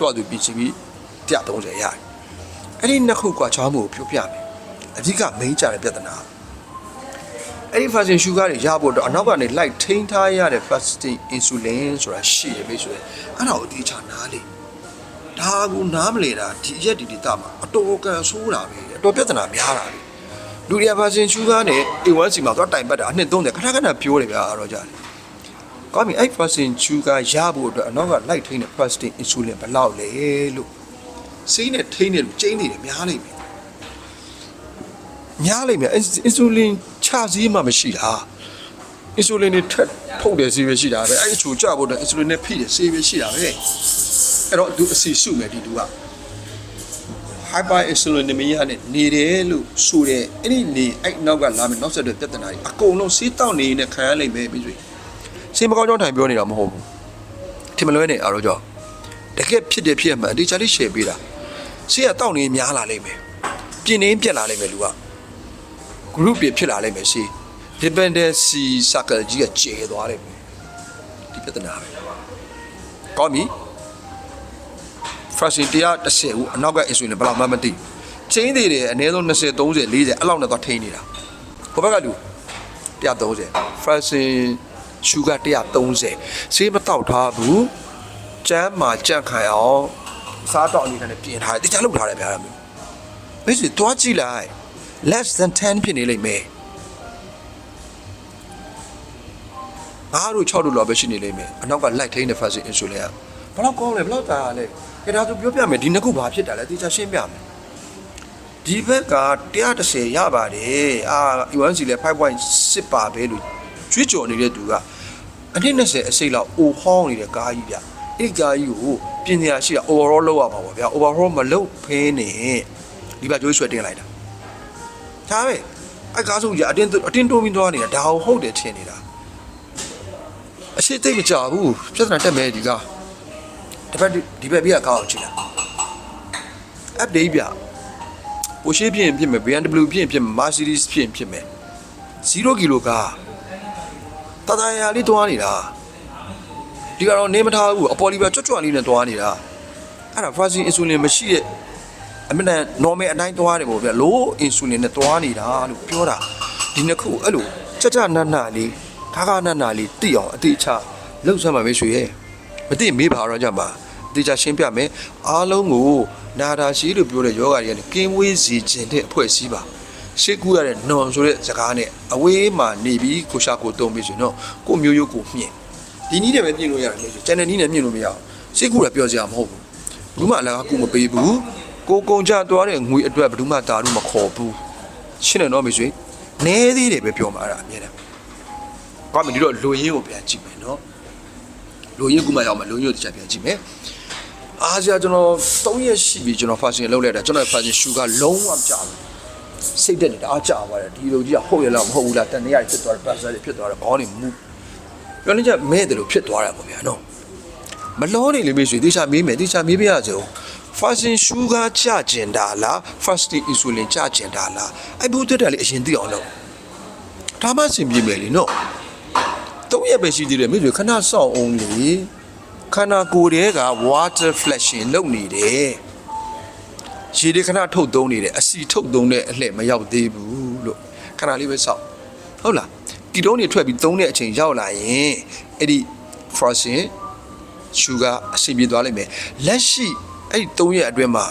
တော့သူပြီးချပြီး130ရတယ်အဲ့ဒီနှစ်ခုကွာချောင်းမှုကိုပြောပြမယ်အဓိက main ကြတဲ့ပြဿနာအဲ့ဒီ fasting sugar တွေရဖို့တော့အနောက်ကနေ light ထိန်းထားရတဲ့ fasting insulin ဆိုတာရှိတယ်ပဲဆိုရင်အဲ့ဒါကိုအတိအကျနားလေဒါကူနားမလဲတာဒီရက်ဒီတာမှာအတော်ကန်ဆိုးတာပဲအတော်ပြဿနာများတာပဲလူတွေက fasting sugar နဲ့ A1C မှာတော့တိုင်ပတ်တာအနှစ်30ခဏခဏပြောတယ်ဗျာတော့ကြာတယ်ကောင်းပြီအဲ့ fasting sugar ရဖို့အတွက်အနောက်က light ထိန်းတဲ့ fasting insulin ဘယ်လောက်လဲလို့စိတ်နဲ့ထိန်းနေလို့ကျင်းနေတယ်များလိမ့်မယ်insulin ချစည်းမှမရှိတာ insulin နဲ့ထက်ထုတ်တယ်စီပဲရှိတာပဲအဲ့အချိုကြဖို့တော့ insulin နဲ့ဖိတယ်စီပဲရှိတာပဲအဲ့တော့သူအစီစုမယ်ဒီသူက hyper insulinemia နဲ့နေတယ်လို့ဆိုတဲ့အဲ့ဒီနေအဲ့နောက်ကလာမယ်နောက်ဆက်တွဲပြဿနာတွေအကုန်လုံးစီးတောက်နေနေခံရလိမ့်မယ်ပြီးဆိုစေမကောင်းကြောင်းထိုင်ပြောနေတာမဟုတ်ဘူးထင်မလွဲနဲ့အားတော့ကြောင့်တကယ်ဖြစ်တယ်ဖြစ်မှန်ဒီချာလေး share ပေးတာစီးကတောက်နေများလာလိမ့်မယ်ပြင်းနေပြက်လာလိမ့်မယ်လူက group ပြဖြစ်လာလိမ့်မယ်စီ dependency circle ကြီးကကျဲသွားလိမ့်မယ်ဒီပြဿနာပဲကောင်းပြီ fasting 110ဦးအနောက်က insulin ဘယ်လောက်မှမသိချင်းသေးတယ်အနည်းဆုံး20 30 40အဲ့လောက်နဲ့တော့ထိန်းနေတာဟိုဘက်ကလူ130 fasting sugar 130ဆေးမတောက်ထားဘူးကျန်းမာကြန့်ခိုင်အောင်စားတော့အနေနဲ့ပြင်ထားတယ်တခြားလုပ်ထားတယ်ဗျာမျိုးမိတ်ဆွေတွားကြည့်လိုက် less than 10ဖြစ်နေလိမ့်မယ်9တို့6တို့လောက်ပဲရှိနေလိမ့်မယ်အနောက်က light ထိန်းတဲ့ fasting insulin ကဘယ်လောက်ကောင်းလဲဘယ်လောက်တာလဲကြဒါဆိုပြောပြမယ်ဒီနှစ်ခုဘာဖြစ်တာလဲတခြားရှင်းပြမယ်ဒီဘက်က110ရပါတယ်A1C လဲ 5.6 ပါပဲလို့ကြွေးကြော်နေတဲ့သူကအနည်း20အစိတ်လောက်အိုဟောင်းနေတဲ့ကားကြီးဗျအဲ့ကားကြီးကိုပြင်စရာရှိတာ overall လောက်ရမှာပေါ့ဗျာ overall မလုပ်ဖဲနဲ့ဒီဘက်ကြွေးဆွဲတင်လိုက်တာဒါပဲအဲ့ကားဆိုကြီးအတင်းတိုးပြီးသွားနေတာဒါဟုတ်တယ်ထင်နေတာအရှိသိမကြဘူးပြဿနာတက်မယ်ဒီကားဒီဘက်ပြကားအောင်ကြည့်လား update ပြပိုရှိဖြစ်ရင်ဖြစ်မယ် BMW ဖြစ်ရင်ဖြစ်မယ် Mercedes ဖြစ်မယ်0 ကီလိုကားတတရာလေးတွားနေတာဒီကတော့နေမထားဘူးအပေါ်လီပါကြွလေးနဲ့တွားနေတာအဲ့ဒါ fasting insulin မရှိတဲ့အမှန်တန် normal အတိုင်းတွားတယ်ပေါ့ဗျာ low insulin နဲ့တွားနေတာလို့ပြောတာဒီနှစ်ခုအဲ့လိုကြနတ်လေးခါနတ်လေးတိအောင်အတိအချလှုပ်ဆမ်းမှာပဲရွှေရဲ့မသိမေးပါတော့ကြမှာအတိအချရှင်းပြမယ်အားလုံးကိုနာတာရှိလို့ပြောတဲ့ယောဂတွေကနေကင်းဝေးစီခြင်းတဲ့အဖွဲ့အစည်းပါရှေ့ကူရတဲ့နွန်ဆိုတဲ့စကားနဲ့အဝေးမှာနေပြီးကိုရှာကိုတုံးပြီးဆိုတော့ကိုမျိုးရိုးကိုမြင့်ဒီနည်းနဲ့ပဲပြင်လို့ရတယ်ကျန်တဲ့နည်းနဲ့မြင့်လို့မရအောင်ရှေ့ကူရပြောစရာမဟုတ်ဘူးဘူးမှလည်းကူမပေးဘူးကိုကုံကြသွားတဲ့ငွေအတွက်ဘယ်သူမှတာလို့မခေါ်ဘူးရှင်းတယ်နော်မိတ်ဆွေနဲသေးတယ်ပဲပြောမှာအဲ့ဒါအမြဲတမ်းဘာမှဒီတော့လူရင်းကိုပြန်ကြည့်မယ်နော်လူရင်းကူမှရောက်မယ်လူရင်းကိုတစ်ချက်ပြန်ကြည့်မယ်အားစရာကျွန်တော်3ရက်ရှိပြီကျွန်တော် fasting လုပ်လိုက်တာကျွန်တော် fasting sugar လုံးဝမကျဘူးစိတ်တက်နေတာအားကျသွားတယ်ဒီလိုကြီးကဟုတ်ရလားမဟုတ်ဘူးလားတန်နေရဖြစ်သွားတယ်ပတ်စားတွေဖြစ်သွားတယ်ခေါင်းတွေမူပြောနေကြမဲတယ်လို့ဖြစ်သွားတာပေါ့ဗျာနော်မလောနေလေမေးဆွေတေချာမေးမယ်တေချာမေးပြရစေ fasting sugar ကျကျင်တာလား fasting insulin ကျကျင်တာလားအဲ့ဘူးတက်တယ်လေအရင်သိအောင်လုပ်ဒါမှစင်ပြေမယ်လေနော်3ရက်ပဲရှိသေးတယ်မေးဆွေခဏစောင့်အောင်လေခန္ဓာကိုယ်တွေက water flashing လုပ်နေတယ်ရေတွေခဏထုတ်သုံးနေတယ်အစီထုတ်သုံးတဲ့အလှည့်မရောက်သေးဘူးလို့ခဏလေးပဲစောင့်ဟုတ်လားကီတိုးနေထွက်ပြီးသုံးတဲ့အချိန်ရောက်လာရင်အဲ့ဒီ fasting sugar အဆင်ပြေသွားလိမ့်မယ်လက်ရှိအဲ့ဒီ3ရက်အတွင်းမှာ